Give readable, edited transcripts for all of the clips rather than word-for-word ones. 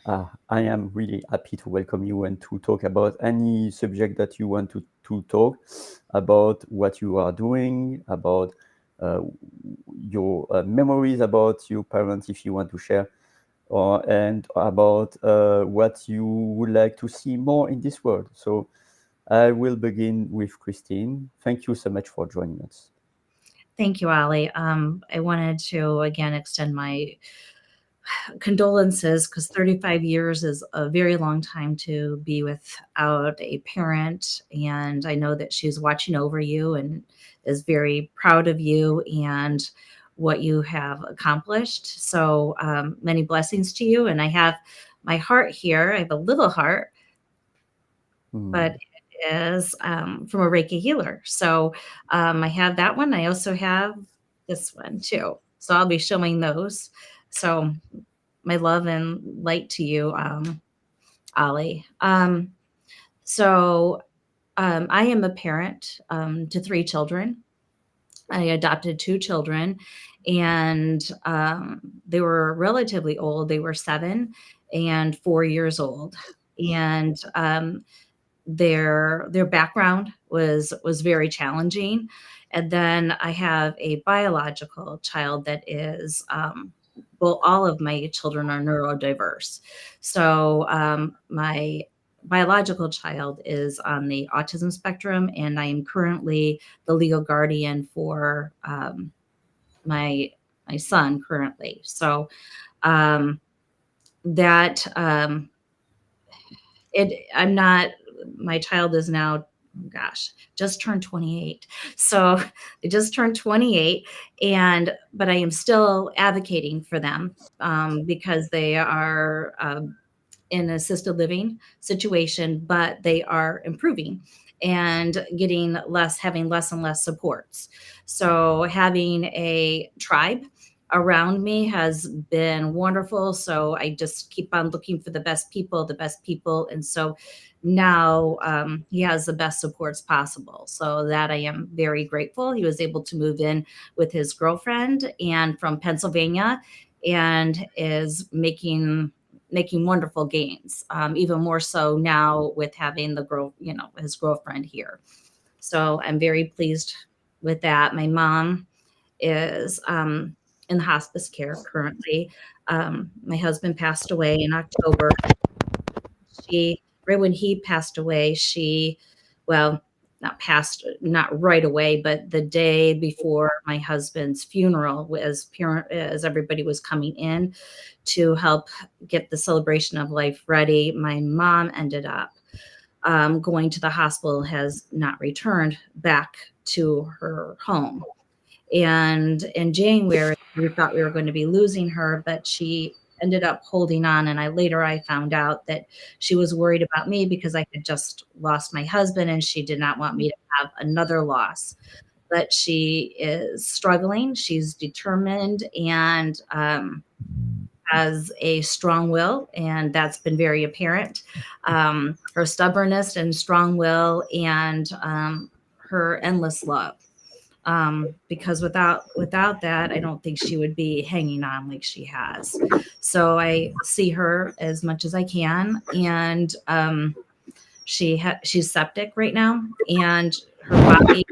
I am really happy to welcome you and to talk about any subject that you want to talk about, what you are doing, about uh, your memories about your parents, if you want to share, and about what you would like to see more in this world. So I will begin with Christine. Thank you so much for joining us. Thank you, Ali. I wanted to again extend my condolences because 35 years is a very long time to be without a parent. And I know that she's watching over you and is very proud of you and what you have accomplished. So many blessings to you. And I have my heart here. I have a little heart, but Hmm. it is from a Reiki healer. So I have that one. I also have this one too. So I'll be showing those. So my love and light to you, Ali. So I am a parent to three children. I adopted two children, and they were relatively old. They were 7 and 4 years old, and their background was very challenging. And then I have a biological child that is well, all of my children are neurodiverse. So my biological child is on the autism spectrum, and I am currently the legal guardian for my my son currently. So um, that it I'm not my child is now, oh gosh, just turned 28. So they just turned 28, and but I am still advocating for them because they are in an assisted living situation, but they are improving and getting less, having less and less supports. So having a tribe around me has been wonderful. So I just keep on looking for the best people, the best people. And so now he has the best supports possible. So that I am very grateful. He was able to move in with his girlfriend and from Pennsylvania and is making wonderful gains, even more so now with having the girl, his girlfriend here. So I'm very pleased with that. My mom is in hospice care currently. My husband passed away in October. Right when he passed away, well, not right away, but the day before my husband's funeral, as everybody was coming in to help get the celebration of life ready, my mom ended up going to the hospital, has not returned back to her home. And in January, we thought we were going to be losing her, but she ended up holding on. And I found out that she was worried about me because I had just lost my husband and she did not want me to have another loss. But she is struggling. She's determined and has a strong will, and that's been very apparent. Her stubbornness and strong will, and her endless love. Because without that, I don't think she would be hanging on like she has. So I see her as much as I can, and she's septic right now, and her body.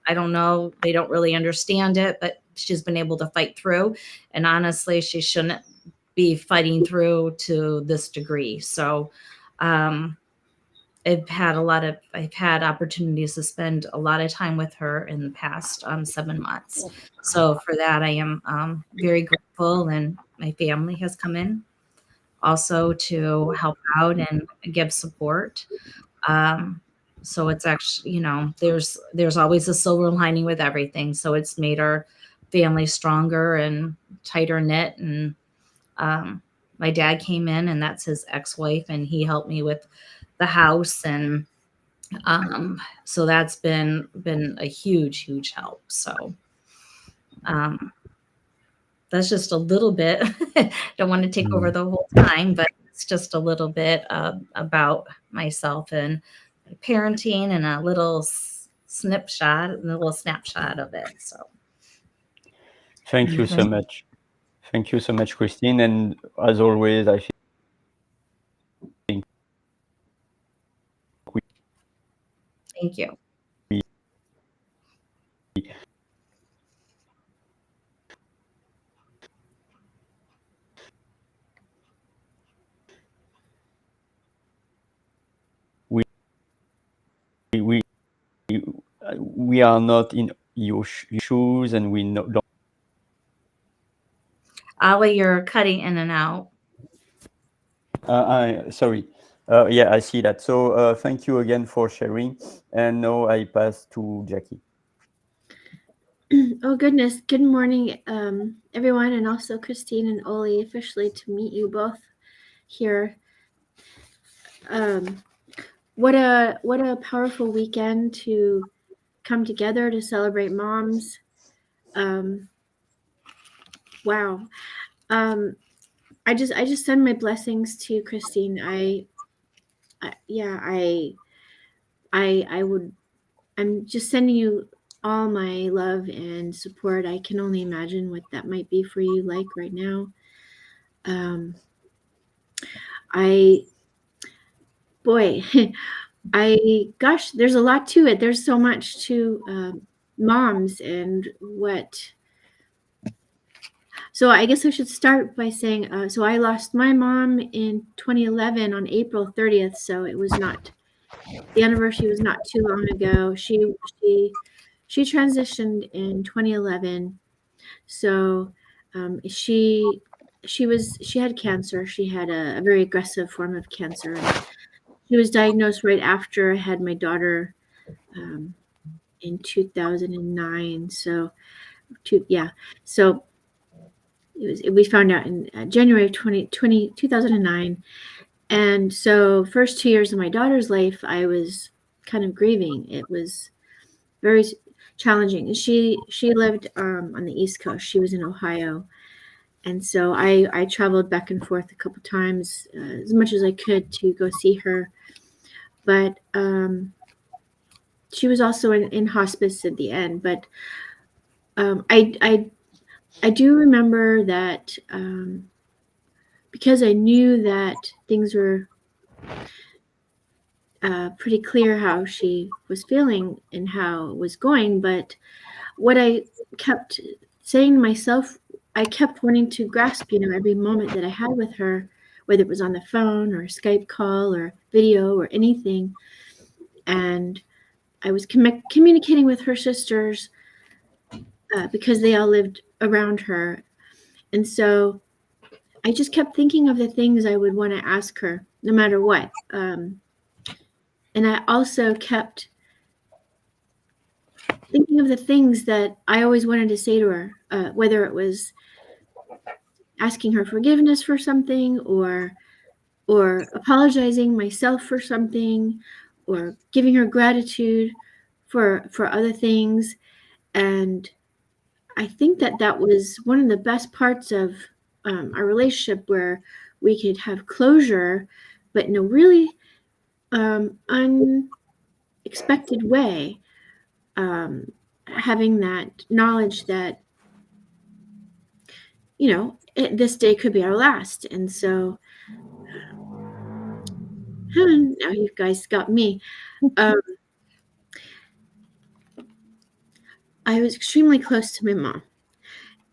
I don't know. They don't really understand it, but she's been able to fight through. And honestly, she shouldn't be fighting through to this degree. So um, I've had opportunities to spend a lot of time with her in the past 7 months. So for that, I am very grateful, and my family has come in also to help out and give support. Um, so it's actually, there's always a silver lining with everything. So it's made our family stronger and tighter knit. And um, my dad came in, and that's his ex-wife, and he helped me with the house, and so that's been a huge help. So um, that's just a little bit. Don't want to take over Hmm. the whole time, but it's just a little bit about myself and parenting, and a little snapshot of it. So Thank you so much. Thank you so much, Christine. And as always, I Thank you. we we we are not in your shoes, and we don't. Ali, you're cutting in and out. Sorry. Yeah, I see that. So thank you again for sharing. And now I pass to Jackie. Oh goodness, good morning, everyone, and also Christine and Oli, officially to meet you both here. What a powerful weekend to come together to celebrate moms. Wow. I just send my blessings to Christine. I'm just sending you all my love and support. I can only imagine what that might be for you like right now. Gosh, there's a lot to it. There's so much to moms and what. So I guess I should start by saying, so I lost my mom in 2011 on April 30th. So it was not, the anniversary was not too long ago. She transitioned in 2011. So she had cancer. She had a very aggressive form of cancer. She was diagnosed right after I had my daughter in 2009. So we found out in January of 2009. And so first 2 years of my daughter's life, I was kind of grieving. It was very challenging. She lived on the East Coast. She was in Ohio. And so I traveled back and forth a couple times, as much as I could, to go see her. But she was also in hospice at the end. But I do remember that because I knew that things were pretty clear how she was feeling and how it was going. But what I kept saying to myself, I kept wanting to grasp, every moment that I had with her, whether it was on the phone or a Skype call or video or anything. And I was communicating with her sisters because they all lived around her. And so I just kept thinking of the things I would want to ask her, no matter what. And I also kept thinking of the things that I always wanted to say to her, whether it was asking her forgiveness for something or apologizing myself for something or giving her gratitude for other things. And I think that was one of the best parts of our relationship, where we could have closure, but in a really unexpected way, having that knowledge that, this day could be our last. And so now you guys got me. I was extremely close to my mom,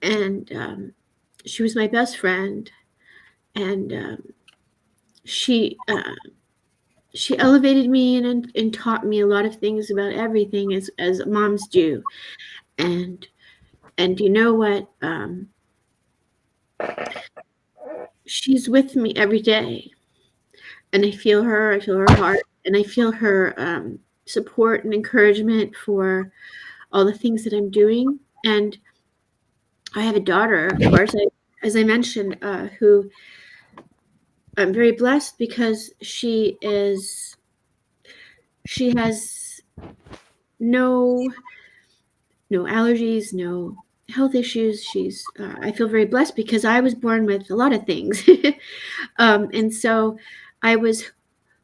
and she was my best friend, and she elevated me and taught me a lot of things about everything, as moms do. And you know what? She's with me every day, and I feel her heart, and I feel her support and encouragement for all the things that I'm doing. And I have a daughter, of course, as I mentioned, who I'm very blessed because she has no allergies, no health issues. I feel very blessed because I was born with a lot of things. And so I was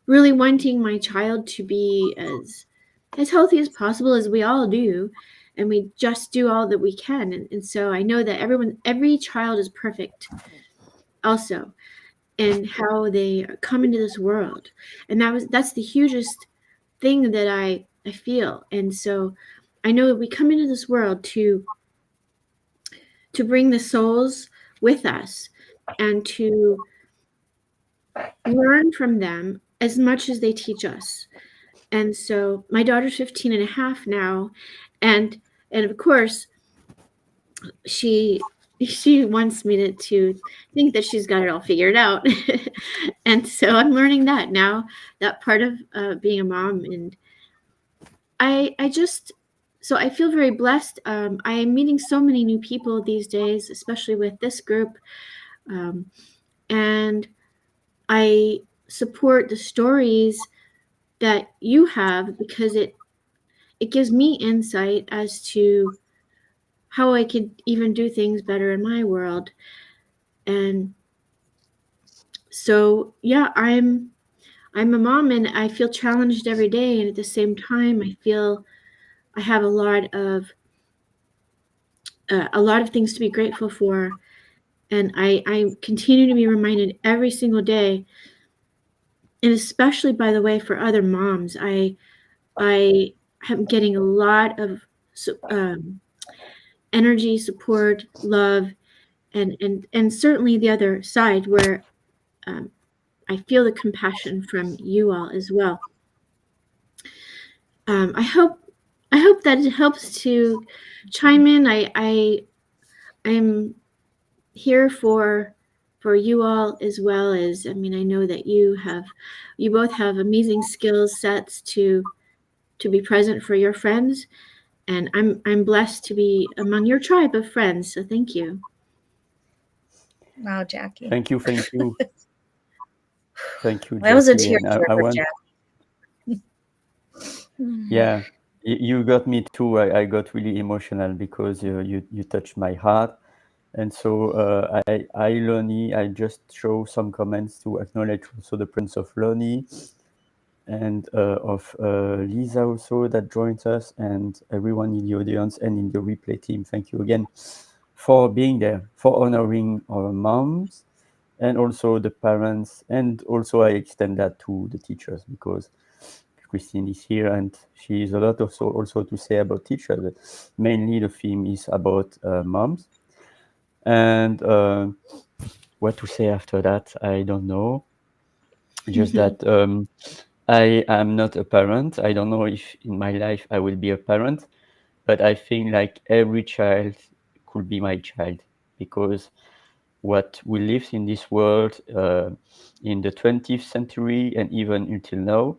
really wanting my child to be as healthy as possible, as we all do. And we just do all that we can. And so I know that every child is perfect also, and how they come into this world. And that's the hugest thing that I I feel. And so I know that we come into this world to bring the souls with us and to learn from them as much as they teach us. And so my daughter's 15 and a half now, and of course she wants me to think that she's got it all figured out. And so I'm learning that now, that part of being a mom. And so I feel very blessed. I am meeting so many new people these days, especially with this group. And I support the stories that you have because it gives me insight as to how I could even do things better in my world. And so, yeah, I'm a mom, and I feel challenged every day. And at the same time, I feel I have a lot of things to be grateful for. And I continue to be reminded every single day, and especially, by the way, for other moms, I am getting a lot of energy, support, love, and certainly the other side where I feel the compassion from you all as well. I hope that it helps to chime in. I'm here for you all, as well as, I mean, I know that you both have amazing skill sets to be present for your friends, and I'm blessed to be among your tribe of friends. So thank you. Wow, Jackie. Thank you. Thank you. Thank you, That was a Jackie. And I tearjerker, want, Jackie. yeah, you got me too. I got really emotional because you touched my heart. And so Lonnie, I just show some comments to acknowledge also the presence of Lonnie and of Lisa also that joins us, and everyone in the audience and in the replay team. Thank you again for being there, for honoring our moms and also the parents. And also I extend that to the teachers, because Christine is here and she has a lot also to say about teachers. But mainly the theme is about moms. And what to say after that, I don't know. Just that I am not a parent. I don't know if in my life I will be a parent, but I think like every child could be my child, because what we live in this world in the 20th century and even until now,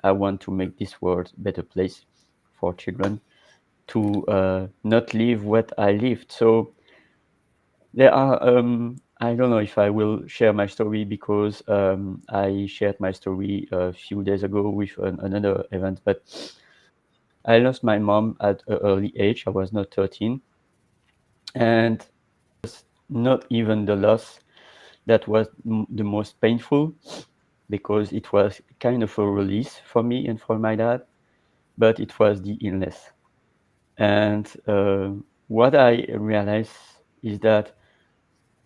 I want to make this world a better place for children to not live what I lived. So there are, I don't know if I will share my story, because I shared my story a few days ago with another event, but I lost my mom at an early age. I was not 13. And it was not even the loss that was the most painful, because it was kind of a release for me and for my dad, but it was the illness. And what I realized is that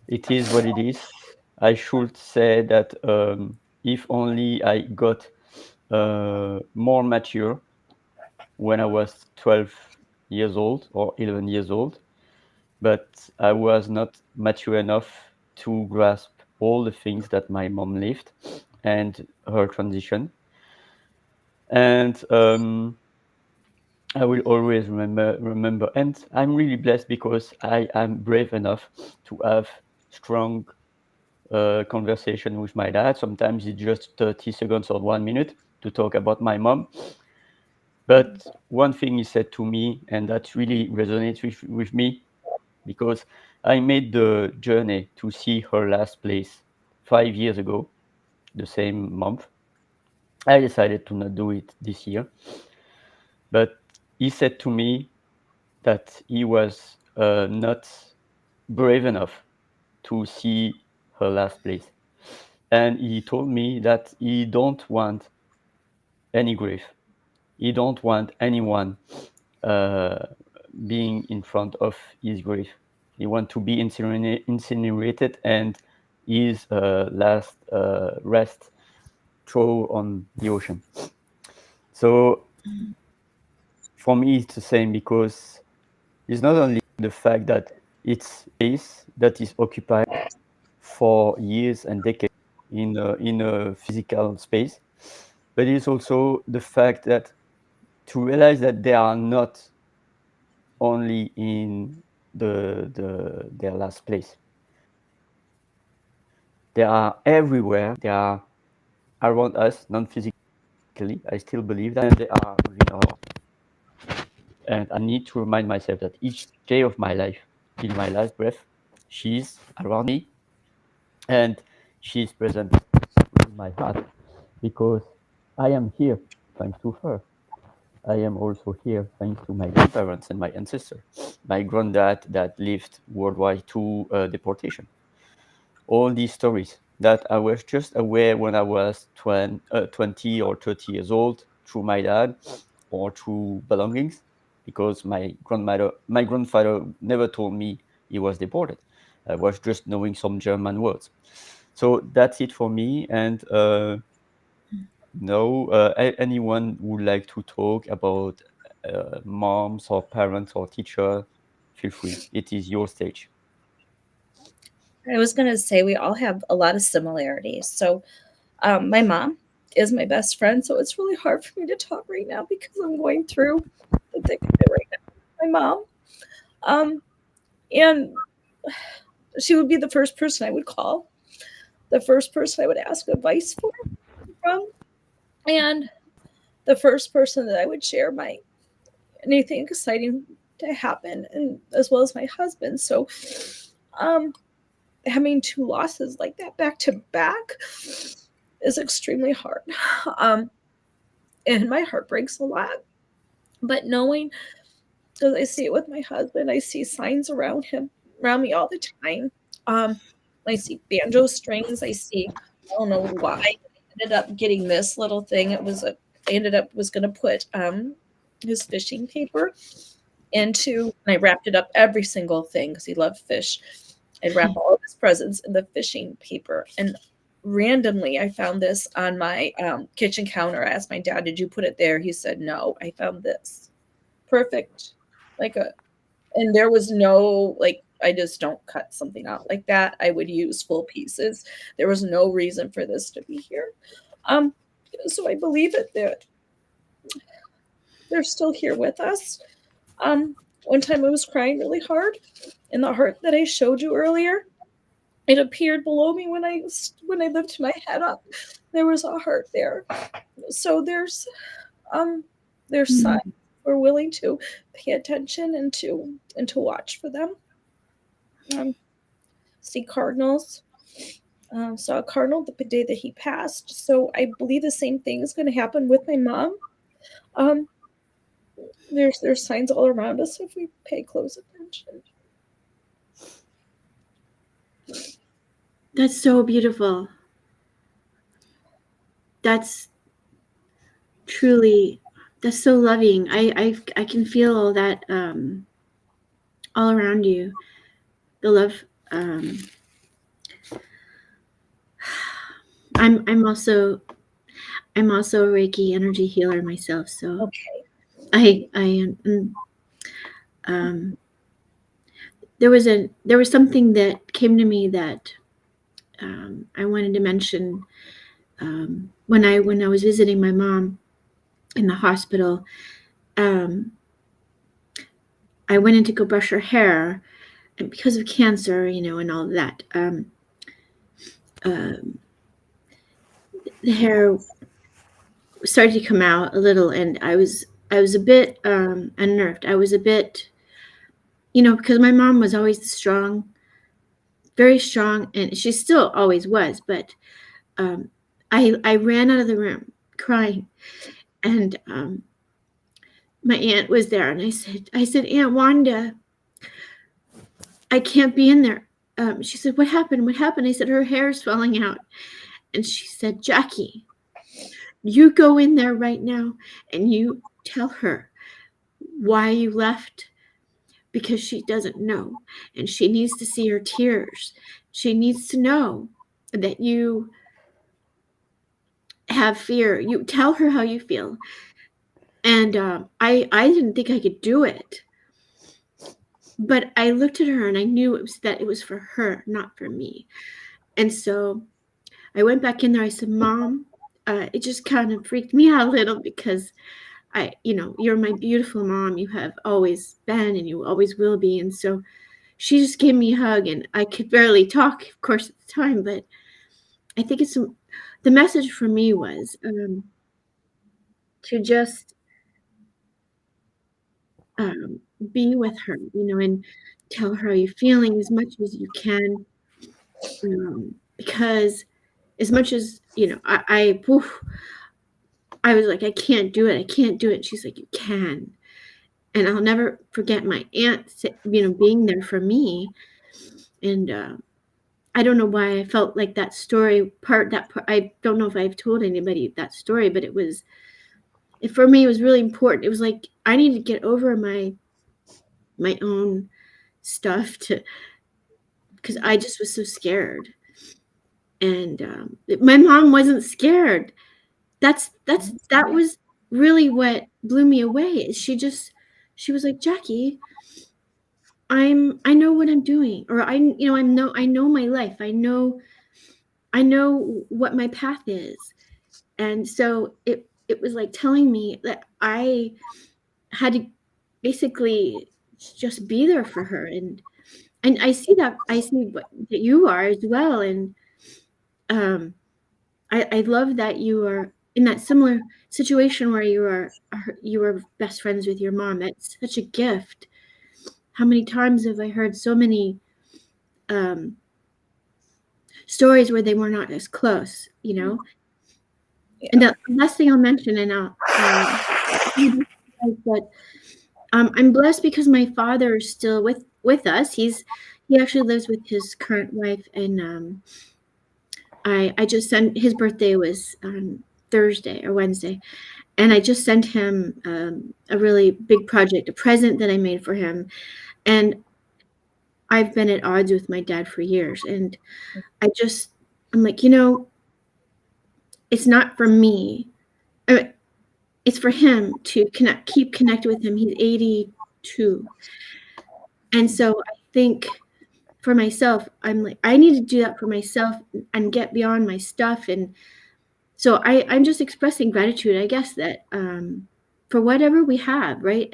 it is what it is. I should say that if only I got more mature when I was 12 years old or 11 years old, but I was not mature enough to grasp all the things that my mom lived and her transition. And I will always remember, and I'm really blessed because I am brave enough to have strong conversation with my dad. Sometimes it's just 30 seconds or 1 minute to talk about my mom. But one thing he said to me, and that really resonates with me, because I made the journey to see her last place 5 years ago, the same month. I decided to not do it this year. But he said to me that he was not brave enough to see her last place. And he told me that he don't want any grief. He don't want anyone being in front of his grief. He want to be incinerated and his last rest throw on the ocean. So for me, it's the same, because it's not only the fact that it's a place that is occupied for years and decades in a physical space, but it's also the fact that to realize that they are not only in their last place. They are everywhere. They are around us, non-physically. I still believe that, and they are within our heart. And I need to remind myself that each day of my life, till my last breath, she's around me, and she's present in my heart, because I am here thanks to her. I am also here thanks to my grandparents and my ancestor, my granddad that lived worldwide to deportation. All these stories that I was just aware when I was 20 or 30 years old through my dad or through belongings, because my grandfather never told me he was deported. I was just knowing some German words. So that's it for me. And no, anyone would like to talk about moms or parents or teacher, feel free. It is your stage. I was going to say we all have a lot of similarities. So, my mom is my best friend, so it's really hard for me to talk right now because I'm going through the thick of it right now. My mom, um, and she would be the first person I would call, the first person I would ask advice from, and the first person that I would share my anything exciting to happen, and as well as my husband. So, um, having two losses like that back to back is extremely hard. Um, and my heart breaks a lot. But knowing, because I see it with my husband, I see signs around him, around me all the time. Um, I see banjo strings. I don't know why I ended up getting this little thing. I ended up was going to put his fishing paper into, and I wrapped it up every single thing because he loved fish. I'd wrap all of his presents in the fishing paper. And randomly, I found this on my kitchen counter. I asked my dad, "Did you put it there?" He said, "No, I found this." Perfect. And there was no, I just don't cut something out like that. I would use full pieces. There was no reason for this to be here. Um, so I believe it that they're still here with us. One time I was crying really hard, and the heart that I showed you earlier, it appeared below me when I lifted my head up. There was a heart there. So there's signs. We're willing to pay attention and to watch for them. See cardinals. Saw a cardinal the day that he passed. So I believe the same thing is going to happen with my mom. There's signs all around us if we pay close attention. That's so beautiful. That's so loving. I can feel all that all around you. The love. I'm also a Reiki energy healer myself, so Okay. I am. There was something that came to me that I wanted to mention when I was visiting my mom in the hospital. I went in to go brush her hair, and because of cancer, and all of that, the hair started to come out a little, and I was a bit unnerved. I was a bit, because my mom was always strong, very strong, and she still always was. But I ran out of the room crying, and my aunt was there, and I said, "Aunt Wanda, I can't be in there." She said, "What happened? What happened?" I said, "Her hair's falling out." And she said, "Jackie, you go in there right now and you tell her why you left, because she doesn't know, and she needs to see your tears. She needs to know that you have fear. You tell her how you feel." And I didn't think I could do it. But I looked at her and I knew it was for her, not for me. And so I went back in there. I said, Mom, it just kind of freaked me out a little because you're my beautiful mom. You have always been and you always will be. And so she just gave me a hug, and I could barely talk, of course, at the time. But I think the message for me was to just be with her, and tell her how you're feeling as much as you can. Because as much as, I was like, I can't do it. I can't do it. She's like, you can. And I'll never forget my aunt, being there for me. And I don't know why I felt like that part, I don't know if I've told anybody that story, but for me, it was really important. It was like, I need to get over my own stuff because I just was so scared. And my mom wasn't scared. That was really what blew me away. She was like, Jackie, I know what I'm doing, or I know my life. I know what my path is. And so it was like telling me that I had to basically just be there for her. And I see that you are as well. And I love that you are in that similar situation where you are best friends with your mom. That's such a gift. How many times have I heard so many stories where they were not as close, Yeah. And the last thing I'll mention, and but I'm blessed because my father is still with us. He actually lives with his current wife, and I just sent, his birthday was on Thursday or Wednesday, and I just sent him a really big project, a present that I made for him. And I've been at odds with my dad for years, and I'm like, it's not for me. It's for him to keep connected with him. He's 82. And so I think for myself, I'm like, I need to do that for myself and get beyond my stuff. And so I'm just expressing gratitude, I guess, that for whatever we have, right?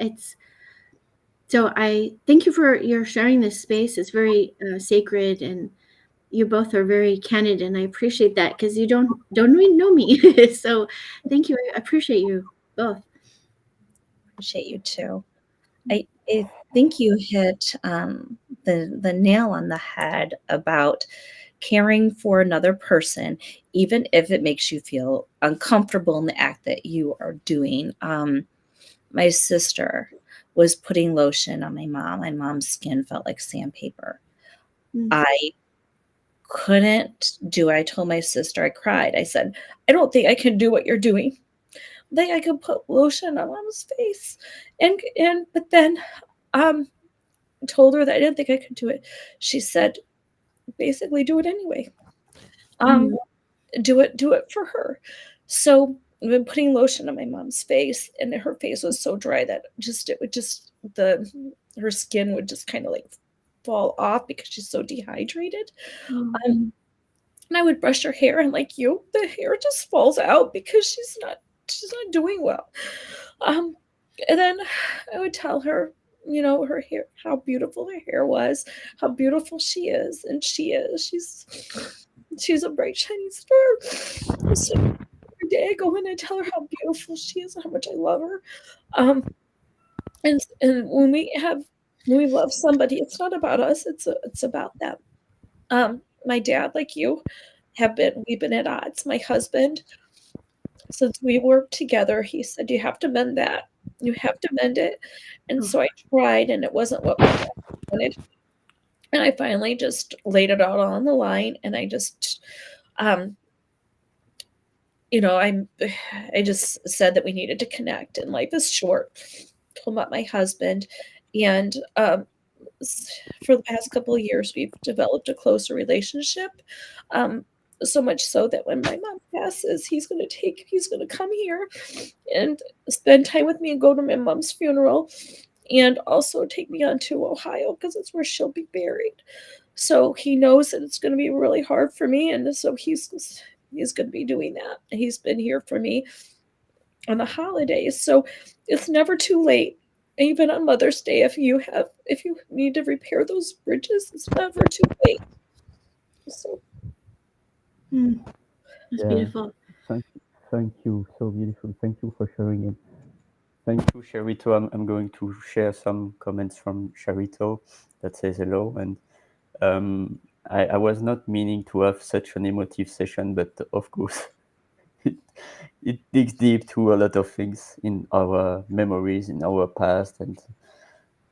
So I thank you for your sharing this space. It's very sacred, and you both are very candid, and I appreciate that because you don't even know me. So thank you. I appreciate you both. Appreciate you too. I think you hit the nail on the head about caring for another person, even if it makes you feel uncomfortable in the act that you are doing. My sister was putting lotion on my mom. My mom's skin felt like sandpaper. I couldn't do it. I told my sister, I cried. I said, I don't think I can do what you're doing. I think I could put lotion on mom's face. But then told her that I didn't think I could do it. She said, basically do it anyway. Do it for her. So I've been putting lotion on my mom's face, and her face was so dry that her skin would just kind of like fall off because she's so dehydrated. And I would brush her hair, and like the hair just falls out because she's not doing well. And then I would tell her, her hair, how beautiful her hair was, how beautiful she is, and she's a bright shining star. So every day I go in and tell her how beautiful she is and how much I love her. And when we love somebody, it's not about us, it's about them. My dad, like you, we've been at odds. My husband, since we worked together, he said, you have to mend that. You have to mend it. And so I tried, and it wasn't what I wanted. And I finally just laid it out on the line, and I just, I just said that we needed to connect, and life is short. Told about my husband, and for the past couple of years, we've developed a closer relationship. So much so that when my mom passes, he's going to come here and spend time with me and go to my mom's funeral and also take me on to Ohio because it's where she'll be buried. So he knows that it's going to be really hard for me. And so he's going to be doing that. He's been here for me on the holidays. So it's never too late. Even on Mother's Day, if you need to repair those bridges, it's never too late. So That's Yeah. beautiful. Thank you. So beautiful. Thank you for sharing it. Thank you, Sharito. I'm going to share some comments from Sharito that says hello. And I was not meaning to have such an emotive session, but of course, it digs deep to a lot of things in our memories, in our past. And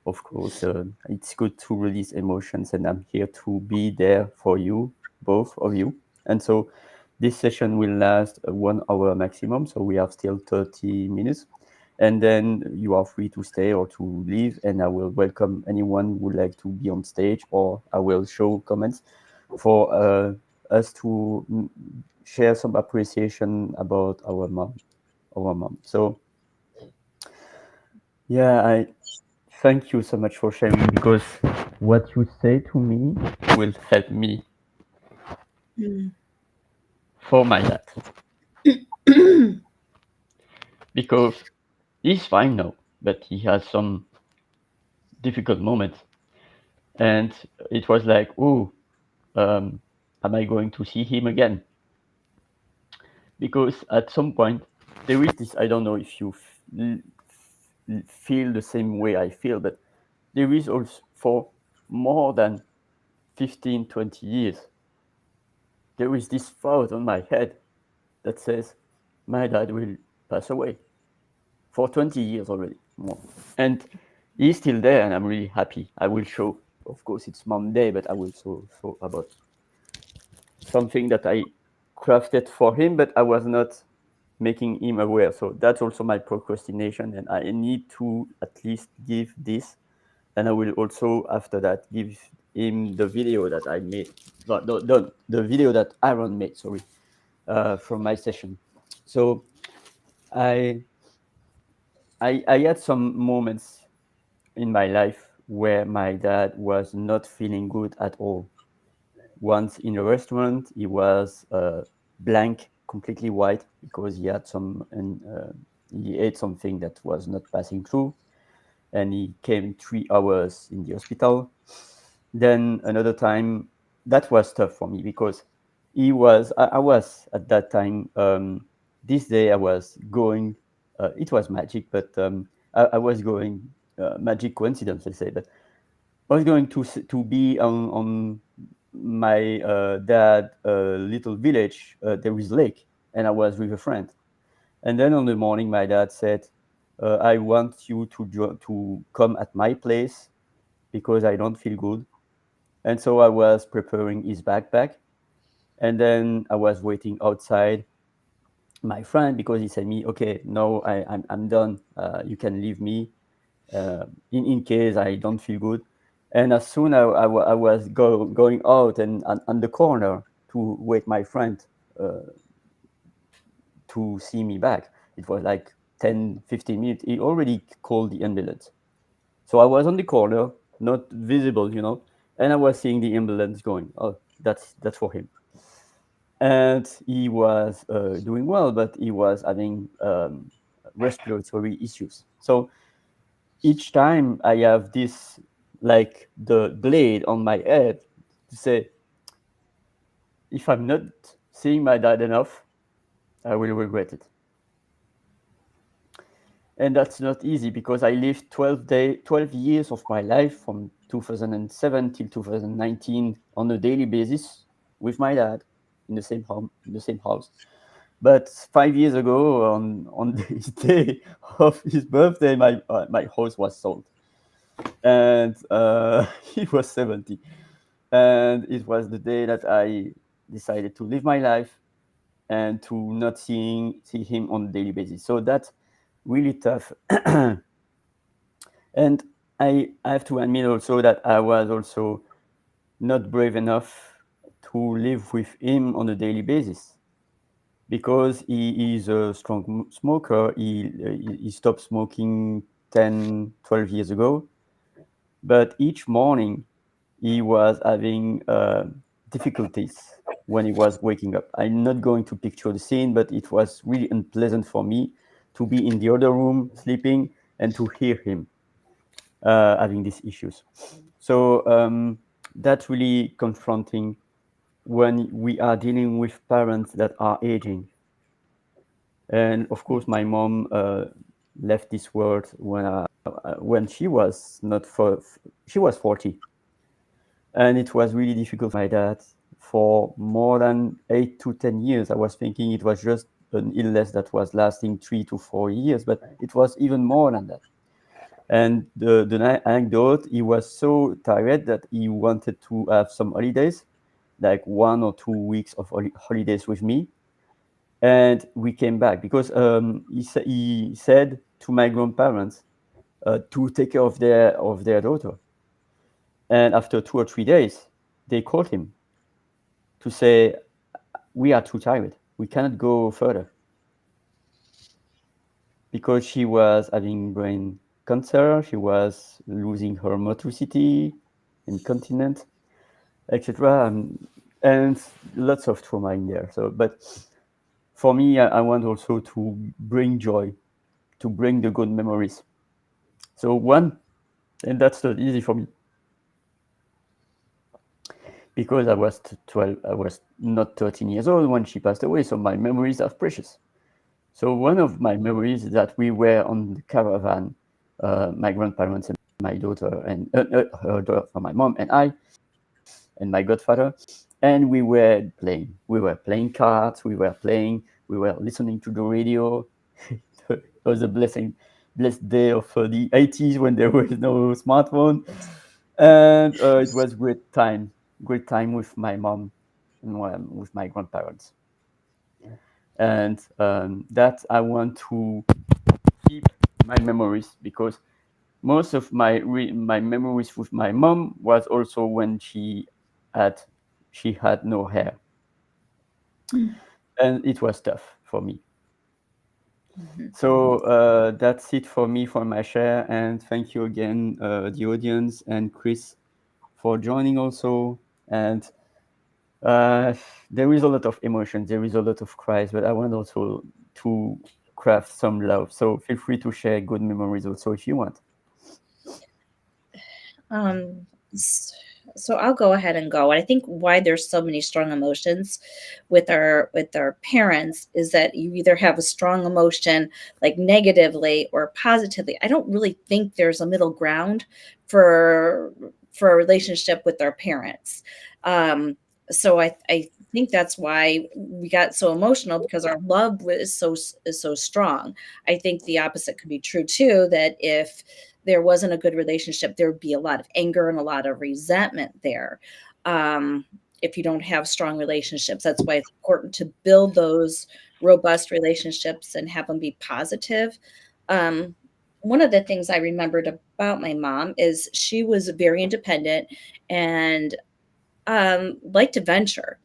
of course, it's good to release emotions. And I'm here to be there for you, both of you. And so this session will last 1 hour maximum. So we have still 30 minutes. And then you are free to stay or to leave, and I will welcome anyone who would like to be on stage, or I will show comments for us to share some appreciation about our mom. So yeah, I thank you so much for sharing, because what you say to me will help me for my dad, because he's fine now, but he has some difficult moments, and it was like, oh, am I going to see him again? Because at some point there is this, I don't know if you feel the same way I feel, but there is also, for more than 15, 20 years, there is this thought on my head that says, my dad will pass away, for 20 years already, more. And he's still there, and I'm really happy. I will show, of course, it's Mom Day, but I will show about something that I crafted for him, but I was not making him aware. So that's also my procrastination, and I need to at least give this. And I will also, after that, give him the video that I made, the video that Aaron made, sorry, from my session. So I had some moments in my life where my dad was not feeling good at all. Once in a restaurant, he was blank, completely white, because he had he ate something that was not passing through, and he came 3 hours in the hospital. Then another time, that was tough for me, because I was at that time, this day I was going, it was magic, but I was going, magic coincidence, let's say, but I was going to be on my dad little village. There is lake, and I was with a friend. And then on the morning, my dad said, I want you to come at my place because I don't feel good. And so I was preparing his backpack, and then I was waiting outside my friend, because he said me, okay, no, I'm done. You can leave me in case I don't feel good. And as soon as I was going out and on the corner to wait my friend to see me back, it was like 10, 15 minutes. He already called the ambulance. So I was on the corner, not visible, and I was seeing the ambulance going. Oh, that's for him. And he was doing well, but he was having respiratory issues. So each time I have this, like the blade on my head, to say, if I'm not seeing my dad enough, I will regret it. And that's not easy, because I lived 12 years of my life, from 2007 till 2019, on a daily basis with my dad in the same home, in the same house. But 5 years ago, on this day of his birthday, my house was sold, and he was 70, and it was the day that I decided to live my life and to not see him on a daily basis. So that's really tough. And I have to admit also that I was also not brave enough who live with him on a daily basis because he is a strong smoker. He stopped smoking 10, 12 years ago. But each morning he was having difficulties when he was waking up. I'm not going to picture the scene, but it was really unpleasant for me to be in the other room sleeping and to hear him having these issues. So that's really confronting when we are dealing with parents that are aging. And of course, my mom left this world when she was not she was 40, and it was really difficult for my dad for more than 8 to 10 years. I was thinking it was just an illness that was lasting 3 to 4 years, but it was even more than that. And the anecdote, he was so tired that he wanted to have some holidays, like 1 or 2 weeks of holidays with me. And we came back because he said to my grandparents to take care of their daughter. And after 2 or 3 days, they called him to say, we are too tired. We cannot go further. Because she was having brain cancer, she was losing her motricity, incontinent, etc. And lots of trauma in there. So, but for me, I want also to bring joy, to bring the good memories. So one, and that's not easy for me, because I was 12, I was not 13 years old when she passed away, so my memories are precious. So one of my memories is that we were on the caravan, my grandparents and my daughter and her daughter, my mom and I, and my godfather, and we were playing. We were playing cards. We were listening to the radio. It was a blessed day of the 80s when there was no smartphone, and it was great time with my mom and with my grandparents. And that I want to keep my memories, because most of my memories with my mom was also when she had no hair. And it was tough for me. So that's it for me, for my share, and thank you again, the audience and Chris, for joining also. And there is a lot of emotion, there is a lot of cries, but I want also to craft some love. So feel free to share good memories also if you want. So I'll go ahead and go. I think why there's so many strong emotions with our parents is that you either have a strong emotion like negatively or positively. I don't really think there's a middle ground for a relationship with our parents. So I think that's why we got so emotional, because our love is so strong. I think the opposite could be true too, that if there wasn't a good relationship, there would be a lot of anger and a lot of resentment there. If you don't have strong relationships, that's why it's important to build those robust relationships and have them be positive. One of the things I remembered about my mom is she was very independent and liked adventure.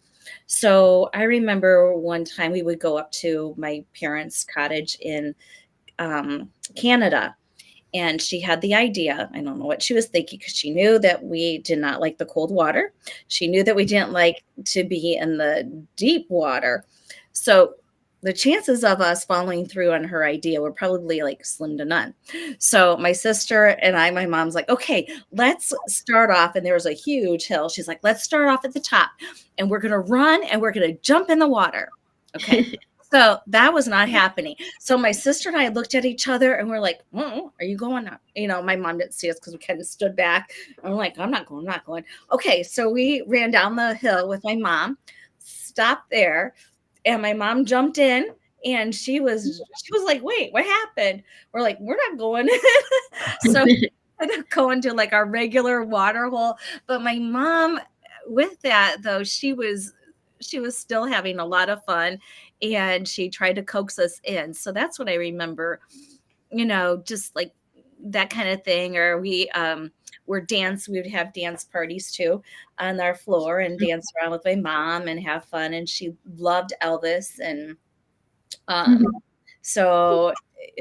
So I remember one time we would go up to my parents' cottage in Canada, and she had the idea. I don't know what she was thinking, because she knew that we did not like the cold water. She knew that we didn't like to be in the deep water. So the chances of us following through on her idea were probably like slim to none. So my sister and my mom's like, okay, let's start off. And there was a huge hill. She's like, let's start off at the top, and we're going to run and we're going to jump in the water. Okay. So that was not happening. So my sister and I looked at each other and we're like, are you going up? You know, my mom didn't see us because we kind of stood back. And we're like, I'm not going. Okay. So we ran down the hill with my mom, stopped there, and my mom jumped in, and she was like, wait, what happened? We're like, we're not going. So we ended up going to like our regular water hole. But my mom, with that though, she was still having a lot of fun, and she tried to coax us in. So that's what I remember, just like that kind of thing. Or we we would have dance parties too on our floor and dance around with my mom and have fun. And she loved Elvis. And so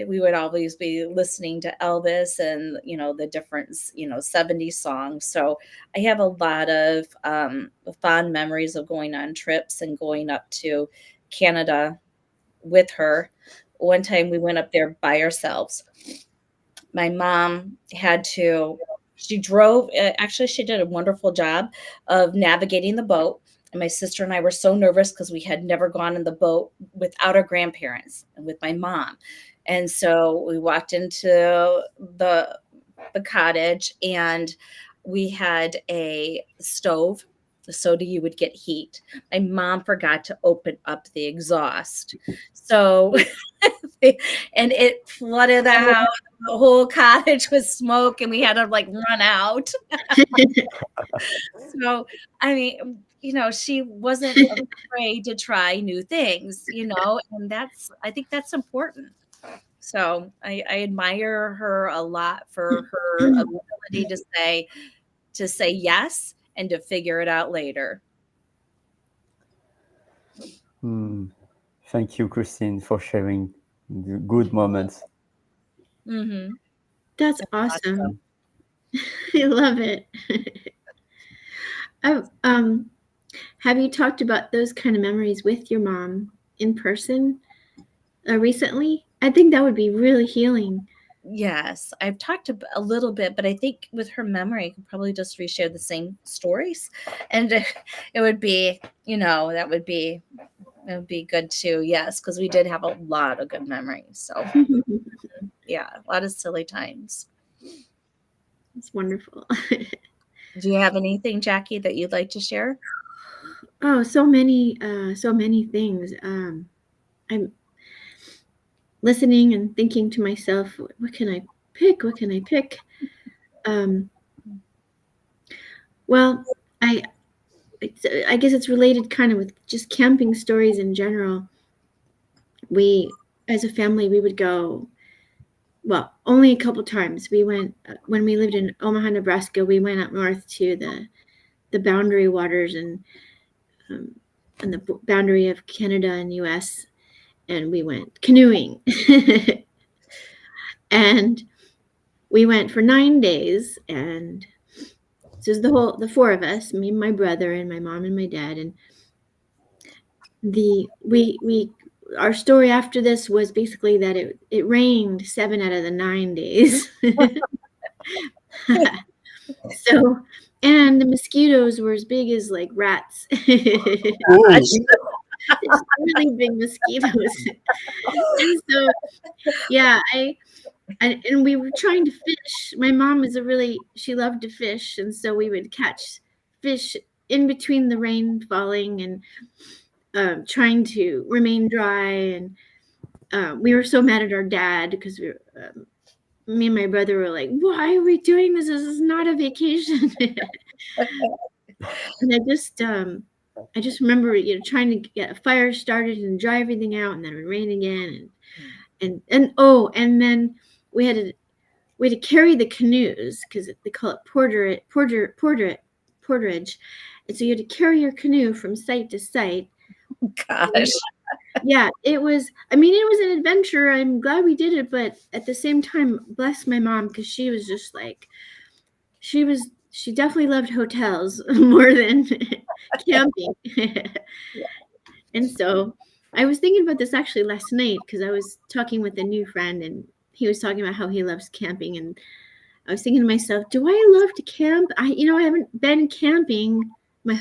we would always be listening to Elvis and, the different, 70s songs. So I have a lot of fond memories of going on trips and going up to Canada with her. One time we went up there by ourselves. My mom she drove, actually, she did a wonderful job of navigating the boat. And my sister and I were so nervous because we had never gone in the boat without our grandparents and with my mom. And so we walked into the cottage, and we had a stove so that you would get heat. My mom forgot to open up the exhaust. So, and it flooded the house. The whole cottage was smoke, and we had to run out. So, I mean, she wasn't afraid to try new things, and I think that's important. So I admire her a lot for her ability to say yes and to figure it out later. Thank you, Christine, for sharing the good moments. Mm-hmm. That's awesome. I love it. Have you talked about those kind of memories with your mom in person recently? I think that would be really healing. Yes, I've talked a little bit, but I think with her memory, I could probably just reshare the same stories, and it would be, that would be good too. Yes, because we did have a lot of good memories. So yeah, a lot of silly times. It's wonderful. Do you have anything, Jackie, that you'd like to share? Oh, so many things. I'm listening and thinking to myself, what can I pick? What can I pick? Well, I guess it's related kind of with just camping stories in general. We, as a family, we would go, well, only a couple times. We went, when we lived in Omaha, Nebraska, we went up north to the boundary waters and the boundary of Canada and US, and we went canoeing. And we went for 9 days, and so it was the four of us, me, my brother, and my mom and my dad. And our story after this was basically that it rained 7 out of the 9 days. So, and the mosquitoes were as big as like rats. It's really big mosquitoes. And so, yeah, and we were trying to fish. My mom she loved to fish, and so we would catch fish in between the rain falling and trying to remain dry. And we were so mad at our dad because me and my brother were like, "Why are we doing this? This is not a vacation." And I just remember, trying to get a fire started and dry everything out, and then it would rain again, and then we had to carry the canoes because they call it porterage, and so you had to carry your canoe from site to site. Gosh. Yeah, it was an adventure. I'm glad we did it, but at the same time, bless my mom, because she was just like, she definitely loved hotels more than camping. And so I was thinking about this actually last night because I was talking with a new friend, and he was talking about how he loves camping, and I was thinking to myself, do I love to camp? I haven't been camping much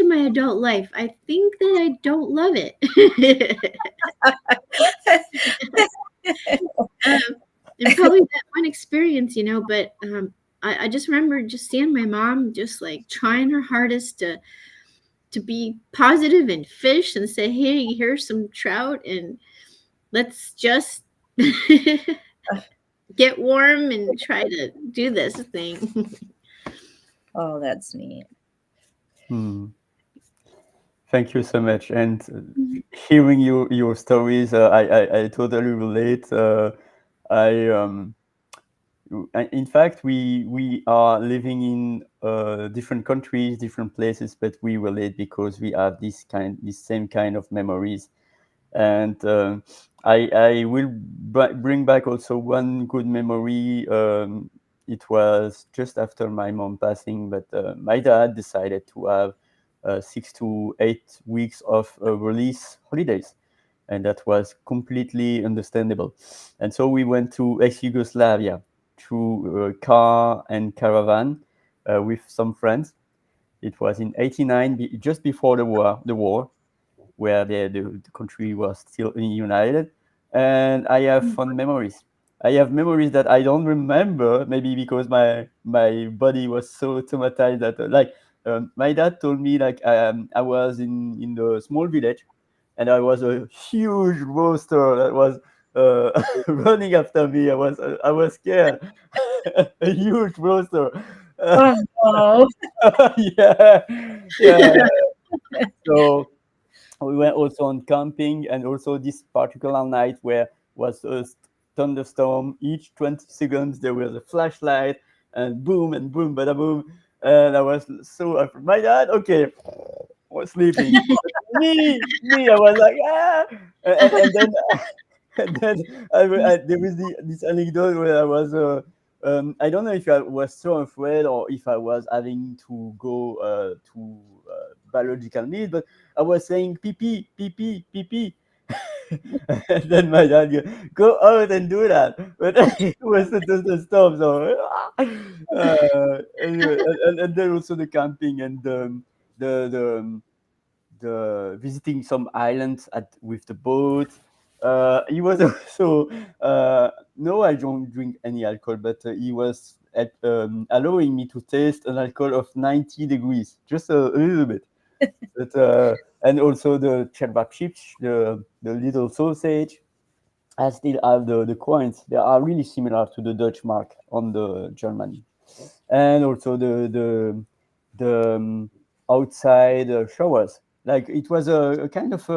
of my adult life. I think that I don't love it. And probably that one experience, but I just remember just seeing my mom just like trying her hardest to be positive and fish and say, hey, here's some trout and let's just get warm and try to do this thing. Oh, that's neat. Thank you so much. And hearing your stories, I totally relate. In fact, we are living in different countries, different places, but we relate because we have this same kind of memories. And I will bring back also one good memory. It was just after my mom passing, but my dad decided to have 6 to 8 weeks of release holidays, and that was completely understandable. And so we went to ex-Yugoslavia through car and caravan with some friends. It was in '89, just before the war, where the country was still united. And I have fond memories. I have memories that I don't remember, maybe because my body was so traumatized that my dad told me like I was in the small village, and I was a huge monster that was running after me. I was scared. A huge monster. Oh, no. Yeah, yeah. So we went also on camping, and also this particular night where was a thunderstorm. Each 20 seconds there was a flashlight, and boom, bada boom. And I was so afraid. My dad, okay, was sleeping. Me, I was like, ah. And then and then there was this anecdote where I was I don't know if I was so afraid or if I was having to go to biological need, but I was saying pee pee, pee pee, pee pee. And then my dad go out and do that, but it was the storm. So anyway, and then also the camping and the the the visiting some islands with the boat. He was also no, I don't drink any alcohol, but he was allowing me to taste an alcohol of 90 degrees, just a little bit. But and also the kebab chips, the little sausage. I still have the coins. They are really similar to the Dutch mark on the Germany, and also the outside showers. Like it was a kind of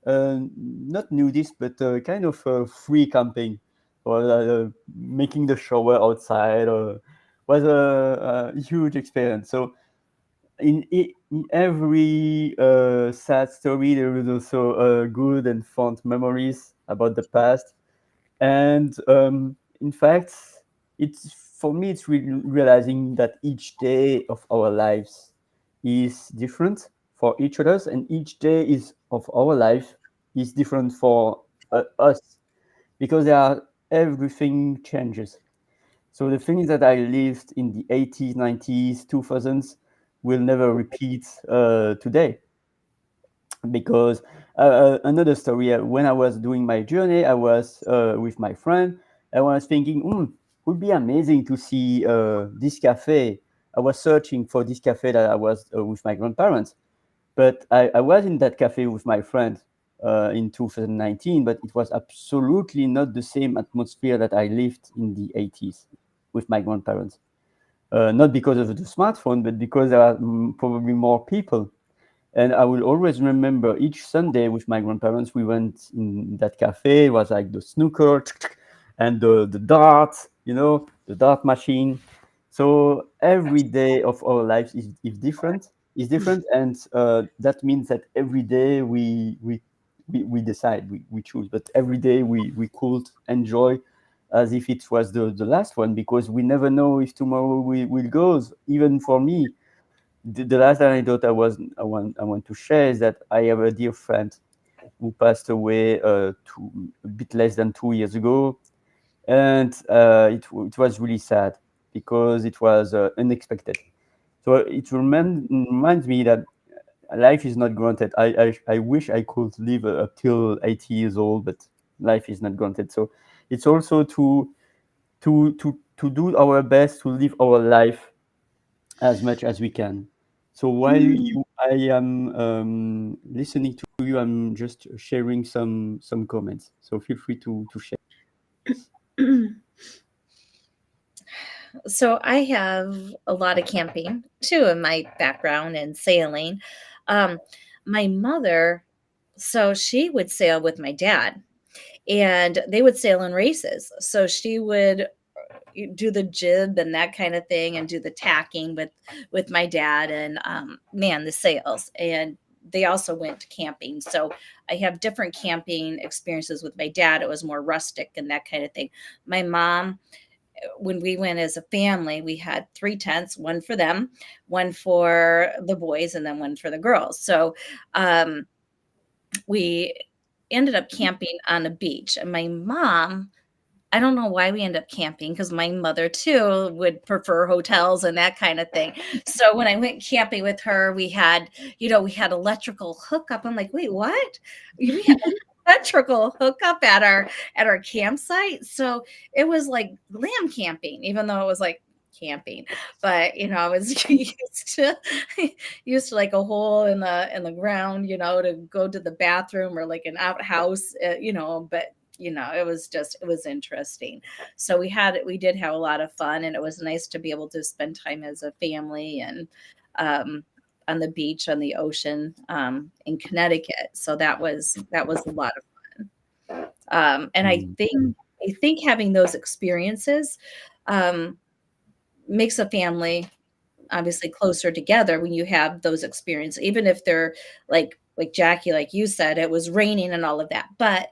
not nudist, but kind of free camping, or making the shower outside. Was a huge experience. So in every sad story, there is also good and fond memories about the past. And in fact, it's for me, it's realizing that each day of our lives is different for each of us, and each day is of our life is different for us, because everything changes. So the things that I lived in the 80s, 90s, 2000s will never repeat today. Because another story, when I was doing my journey, I was with my friend. I was thinking, would be amazing to see this cafe. I was searching for this cafe that I was with my grandparents. But I was in that cafe with my friend in 2019, but it was absolutely not the same atmosphere that I lived in the 80s with my grandparents. Not because of the smartphone, but because there are probably more people. And I will always remember each Sunday with my grandparents, we went in that cafe. It was like the snooker and the dart, the dart machine. So every day of our lives is different. Is different, and that means that every day we decide, we choose, but every day we could enjoy as if it was the last one, because we never know if tomorrow will goes. Even for me, the last anecdote I want to share is that I have a dear friend who passed away a bit less than 2 years ago, and it was really sad because it was unexpected. So it reminds me that life is not granted. I wish I could live up till 80 years old, but life is not granted. So it's also to do our best to live our life as much as we can. So while I am listening to you, I'm just sharing some comments. So feel free to share. So I have a lot of camping too in my background and sailing. Um, my mother, so she would sail with my dad, and they would sail in races. So she would you do the jib and that kind of thing, and do the tacking with my dad, and man, the sails. And they also went camping. So I have different camping experiences with my dad. It was more rustic and that kind of thing. My mom, when we went as a family, we had 3 tents, one for them, one for the boys, and then one for the girls. So we ended up camping on a beach. And my mom, I don't know why we ended up camping, because my mother too would prefer hotels and that kind of thing. So when I went camping with her, we had electrical hookup. I'm like, wait, what? We had electrical hookup at our campsite. So it was like glam camping, even though it was like camping. But I was used to like a hole in the ground, to go to the bathroom, or like an outhouse, but it was interesting. So we did have a lot of fun, and it was nice to be able to spend time as a family, and on the beach, on the ocean, in Connecticut. So that was a lot of fun. And I think having those experiences makes a family obviously closer together when you have those experiences, even if they're like Jackie, like you said, it was raining and all of that. But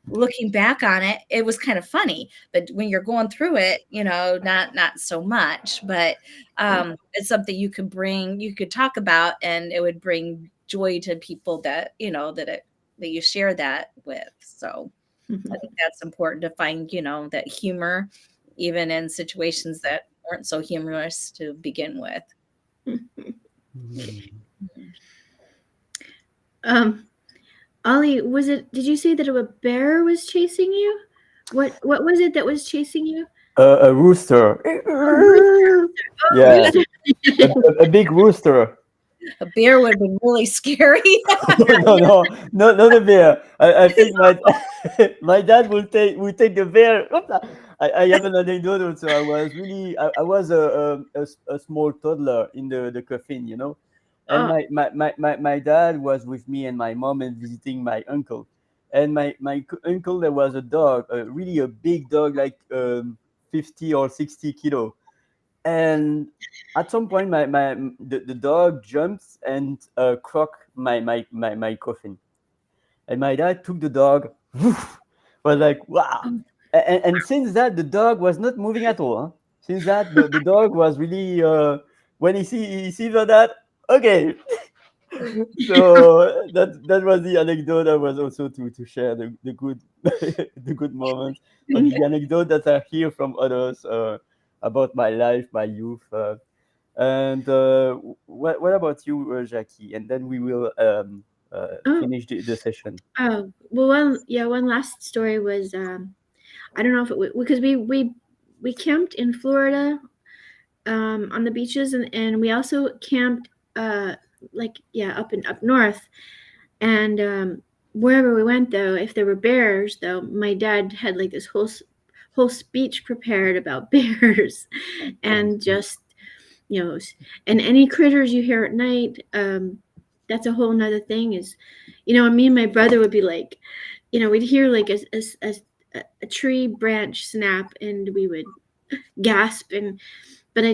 looking back on it, it was kind of funny. But when you're going through it, not so much. But it's something you could talk about, and it would bring joy to people that that you share that with. So I think that's important to find, that humor, even in situations that weren't so humorous to begin with. Ollie, did you say that a bear was chasing you? What was it that was chasing you? A rooster. Yeah, a big rooster. A bear would have been really scary. No, not a bear. I think my dad will take the bear. I have an anecdote also. I was a small toddler in the coffin, and my dad was with me and my mom and visiting my uncle. And my uncle, there was a dog, really a big dog, like 50 or 60 kilo. And at some point, the dog jumps and croaked my coffin. And my dad took the dog, was like, wow. And since that, the dog was not moving at all. Huh? Since that, the dog was really, when he sees that, okay. So that was the anecdote. I was also to share the good the good moments, but the anecdote that I hear from others about my life, my youth. And what about you, Jackie? And then we will finish the session. Oh, well, one last story was I don't know if it was because we camped in Florida on the beaches, and we also camped up north, and wherever we went, though, if there were bears, though, my dad had like this whole speech prepared about bears, and just and any critters you hear at night. That's a whole nother thing. Is me and my brother would be like, we'd hear like a tree branch snap, and we would gasp, but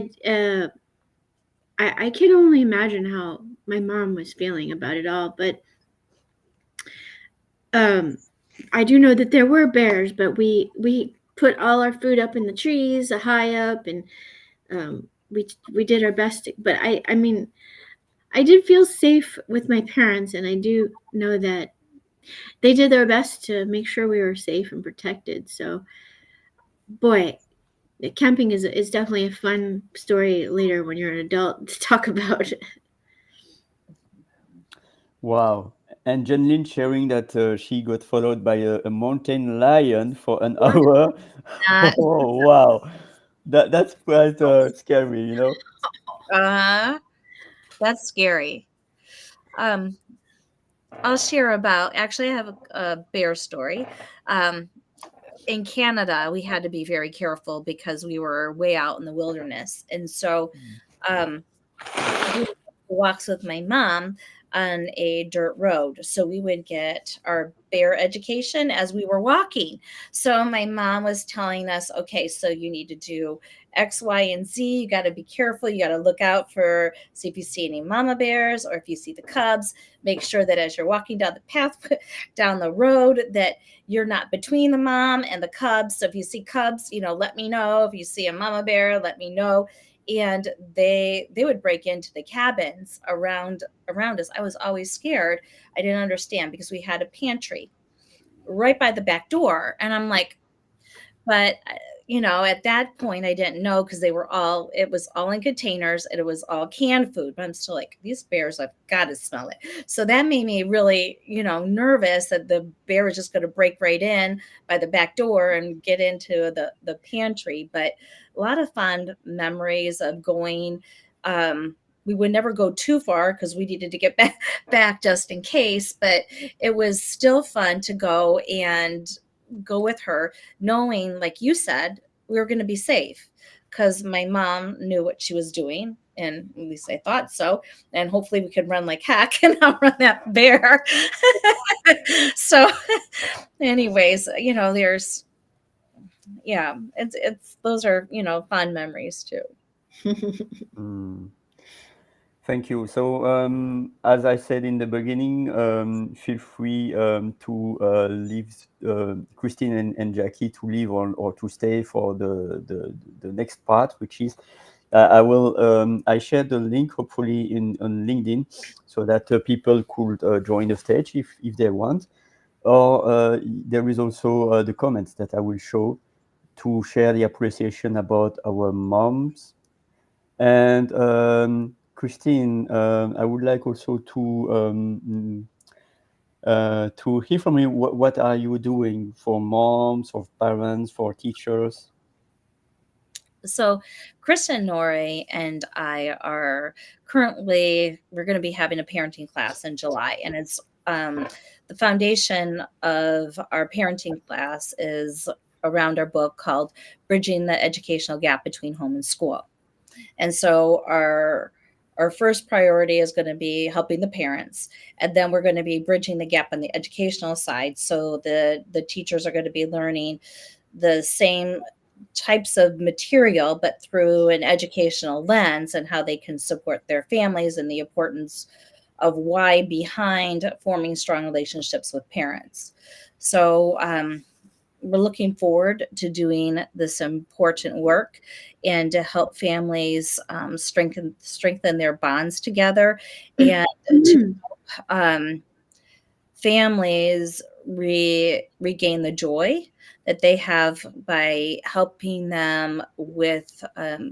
I can only imagine how my mom was feeling about it all. But I do know that there were bears, but we put all our food up in the trees, high up, and we did our best. But I mean, I did feel safe with my parents, and I do know that they did their best to make sure we were safe and protected. So, boy, camping is definitely a fun story later when you're an adult to talk about. Wow. And Jen Lynn sharing that she got followed by a mountain lion for an hour. Oh, wow. That's quite scary, That's scary. I'll share about, actually, I have a bear story. In Canada, we had to be very careful because we were way out in the wilderness. And so walks with my mom, on a dirt road. So we would get our bear education as we were walking. So my mom was telling us, okay, so you need to do X, Y, and Z. You got to be careful. You got to look out for, see if you see any mama bears or if you see the cubs. Make sure that as you're walking down the path, down the road, that you're not between the mom and the cubs. So if you see cubs, let me know. If you see a mama bear, let me know. And they would break into the cabins around us. I was always scared. I didn't understand because we had a pantry right by the back door, and I'm like, but at that point I didn't know because it was all in containers and it was all canned food. But I'm still like, these bears, I've got to smell it. So that made me really, nervous that the bear was just going to break right in by the back door and get into the pantry. But a lot of fond memories of going. We would never go too far because we needed to get back just in case. But it was still fun to go with her, knowing, like you said, we were going to be safe because my mom knew what she was doing, and at least I thought so. And hopefully we could run like heck and outrun that bear. So anyways, there's, it's those are, fun memories too. Mm. Thank you. So, as I said in the beginning, feel free to leave Christine and Jackie to leave or to stay for the next part, which is I shared the link hopefully on LinkedIn so that people could join the stage if they want. Or there is also the comments that I will show to share the appreciation about our moms. And Christine, I would like also to hear from you. What are you doing for moms, for parents, for teachers? So Kristen Nori and I are we're going to be having a parenting class in July, and it's the foundation of our parenting class is around our book called Bridging the Educational Gap Between Home and School. And so our first priority is going to be helping the parents, and then we're going to be bridging the gap on the educational side. So the teachers are going to be learning the same types of material, but through an educational lens, and how they can support their families and the importance of why behind forming strong relationships with parents. So we're looking forward to doing this important work and to help families strengthen their bonds together, and to families regain the joy that they have by helping them with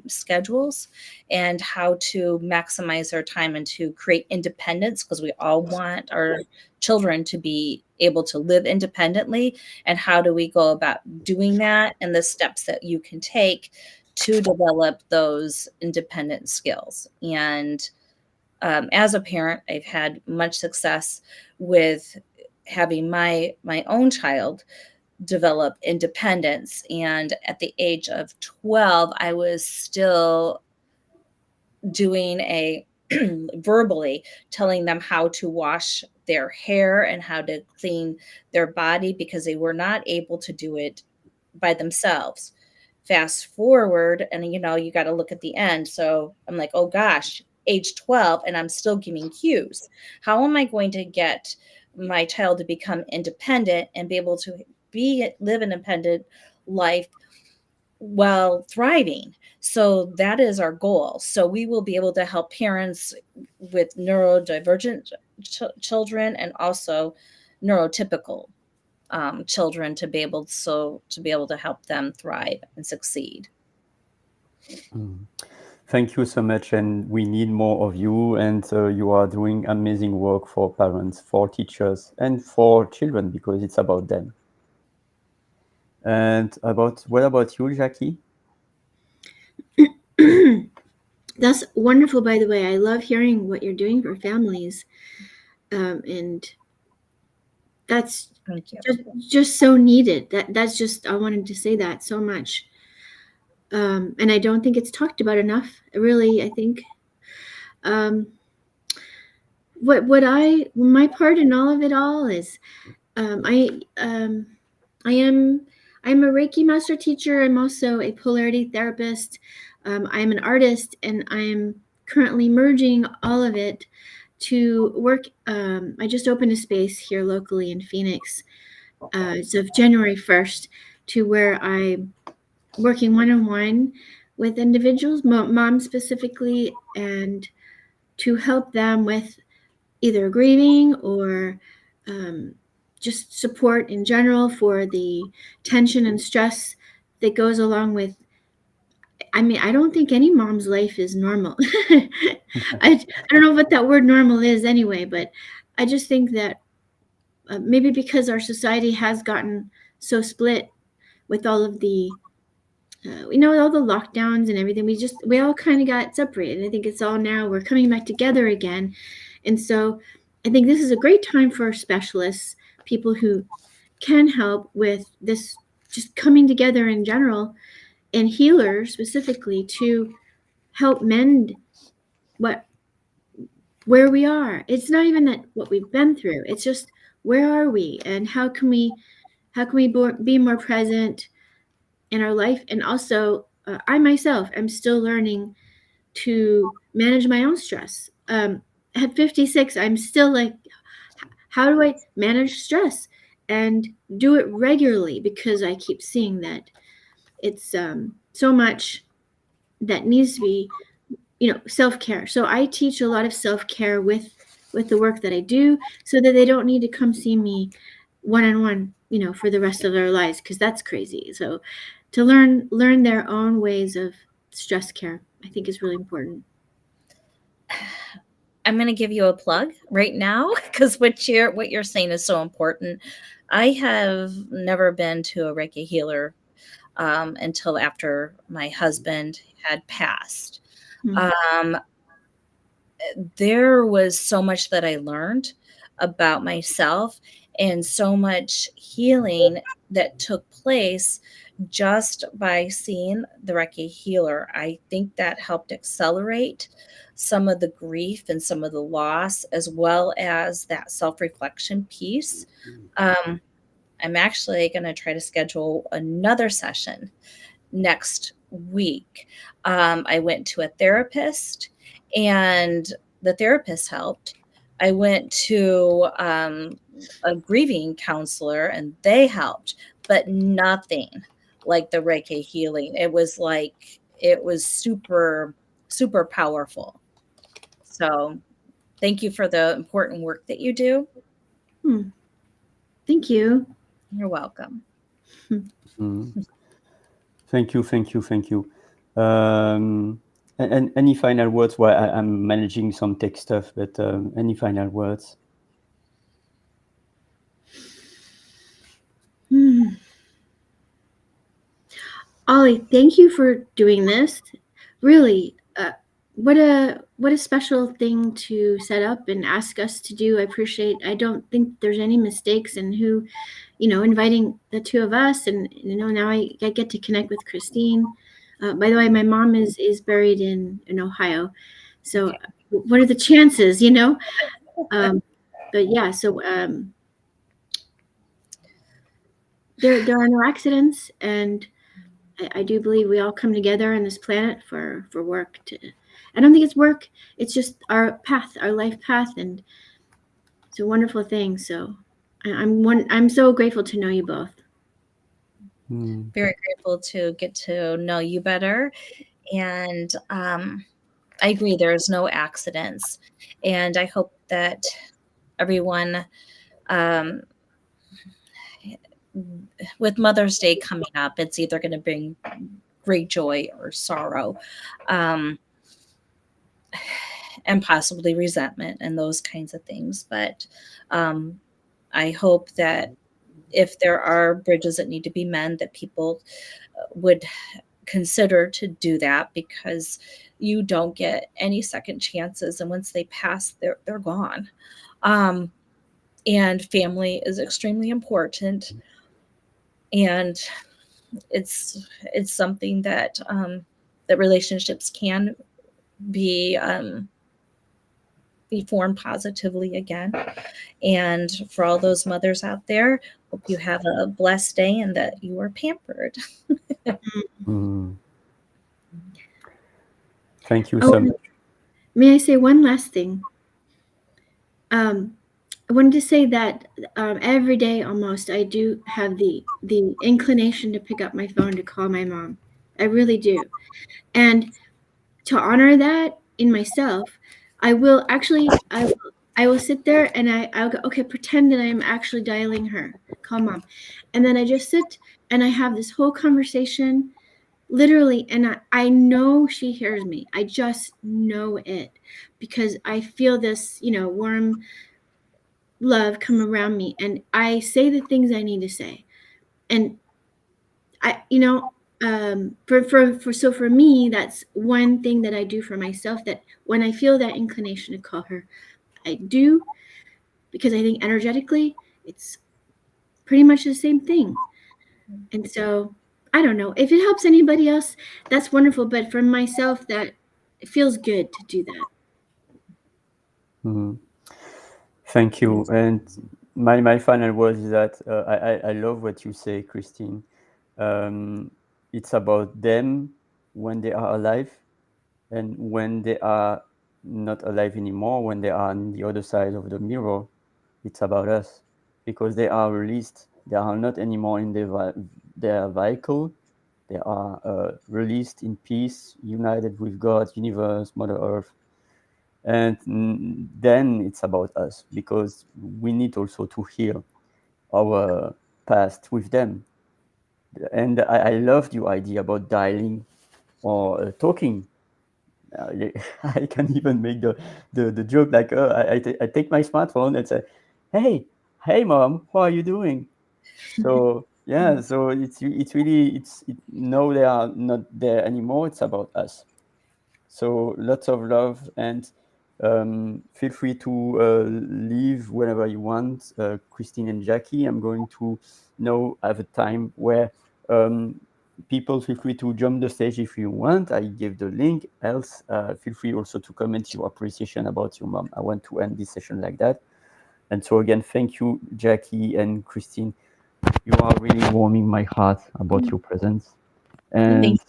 schedules and how to maximize their time and to create independence, because we all want our children to be able to live independently. And how do we go about doing that, and the steps that you can take to develop those independent skills. And as a parent, I've had much success with having my own child develop independence. And at the age of 12, I was still doing verbally telling them how to wash their hair and how to clean their body, because they were not able to do it by themselves. Fast forward, and you got to look at the end. So I'm like, oh gosh, age 12, and I'm still giving cues. How am I going to get my child to become independent and be able to live an independent life while thriving? So that is our goal. So we will be able to help parents with neurodivergent children and also neurotypical children to be able to help them thrive and succeed. Thank you so much, and we need more of you. And you are doing amazing work for parents, for teachers, and for children, because it's about them. And what about you, Jackie? That's wonderful, by the way. I love hearing what you're doing for families. And that's just so needed. That's just, I wanted to say that so much. And I don't think it's talked about enough, really, I think. my part in all of it all is um, I um, I'm a Reiki master teacher. I'm also a polarity therapist. I'm an artist, and I'm currently merging all of it to work. I just opened a space here locally in Phoenix as of January 1st, to where I'm working one-on-one with individuals, moms specifically, and to help them with either grieving or um, just support in general for the tension and stress that goes along with. I mean, I don't think any mom's life is normal. I don't know what that word normal is anyway, but I just think that maybe because our society has gotten so split with all of the all the lockdowns and everything, we all kind of got separated. I think it's all now we're coming back together again. And so I think this is a great time for specialists, people who can help with this, just coming together in general, and healers specifically, to help mend where we are. It's not even that what we've been through. It's just, where are we, and how can we be more present in our life. And also, I myself am still learning to manage my own stress. At 56, I'm still like, how do I manage stress and do it regularly? Because I keep seeing that it's so much that needs to be, self-care. So I teach a lot of self-care with the work that I do, so that they don't need to come see me one-on-one, for the rest of their lives, because that's crazy. So to learn their own ways of stress care, I think, is really important. I'm going to give you a plug right now, because what you're saying is so important. I have never been to a Reiki healer until after my husband had passed. Mm-hmm. There was so much that I learned about myself, and so much healing that took place just by seeing the Reiki healer. I think that helped accelerate some of the grief and some of the loss, as well as that self-reflection piece. Um, I'm actually going to try to schedule another session next week. I went to a therapist, and the therapist helped. I went to a grieving counselor, and they helped, but nothing like the Reiki healing. It was super, super powerful. So thank you for the important work that you do. Thank you. You're welcome. Thank you. And any final words? Well, I'm managing some tech stuff, but any final words? Ollie, thank you for doing this. Really, what a special thing to set up and ask us to do. I don't think there's any mistakes in who, inviting the two of us, and now I get to connect with Christine. By the way, my mom is buried in Ohio, so what are the chances, But yeah, so there are no accidents, and I do believe we all come together on this planet for work. I don't think it's work. It's just our path, our life path, and it's a wonderful thing. So I'm so grateful to know you both. Very grateful to get to know you better. And I agree, there's no accidents. And I hope that everyone, with Mother's Day coming up, it's either going to bring great joy or sorrow, and possibly resentment and those kinds of things. But I hope that if there are bridges that need to be mended, that people would consider to do that, because you don't get any second chances, and once they pass, they're gone. And family is extremely important, and it's something that that relationships can be be formed positively again. And for all those mothers out there, hope you have a blessed day and that you are pampered. Mm. Thank you Oh, so and much. may I say one last thing? I wanted to say that every day almost I do have the inclination to pick up my phone to call my mom. I really do. And to honor that in myself, I will actually I will sit there and I'll go, okay, pretend that I'm actually dialing her. Call mom. And then I just sit and I have this whole conversation literally, and I know she hears me. I just know it because I feel this, warm love come around me, and I say the things I need to say. And I, for me, that's one thing that I do for myself, that when I feel that inclination to call her, I do, because I think energetically it's pretty much the same thing. And so I don't know if it helps anybody else, that's wonderful. But for myself, that it feels good to do that. Mhm. Thank you. And my final word is that I love what you say, Christine. It's about them when they are alive, and when they are not alive anymore, when they are on the other side of the mirror, it's about us, because they are released. They are not anymore in their vehicle. They are released in peace, united with God, universe, Mother Earth. And then it's about us, because we need also to heal our past with them. And I loved your idea about dialing or talking. I can even make the joke like, I take my smartphone and say, hey mom, how are you doing? So yeah, so it's really no, they are not there anymore. It's about us. So lots of love, and feel free to leave whenever you want, Christine and Jackie. I'm going to now have a time where people feel free to jump the stage if you want. I gave the link. Else, feel free also to comment your appreciation about your mom. I want to end this session like that. And so again, thank you, Jackie and Christine. You are really warming my heart about your presence. And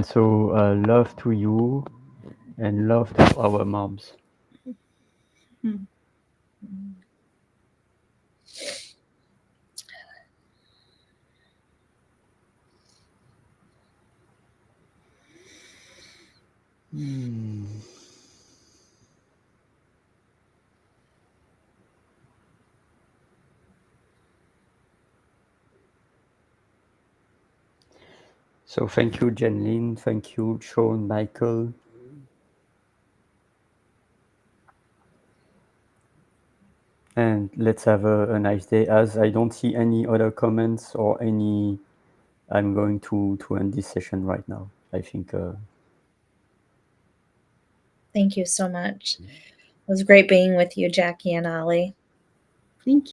so love to you, and love to our moms. So thank you, Jenlyn. Thank you, Sean, Michael. And let's have a nice day. As I don't see any other comments or any, I'm going to end this session right now. I think. Thank you so much. It was great being with you, Jackie and Ollie. Thank you.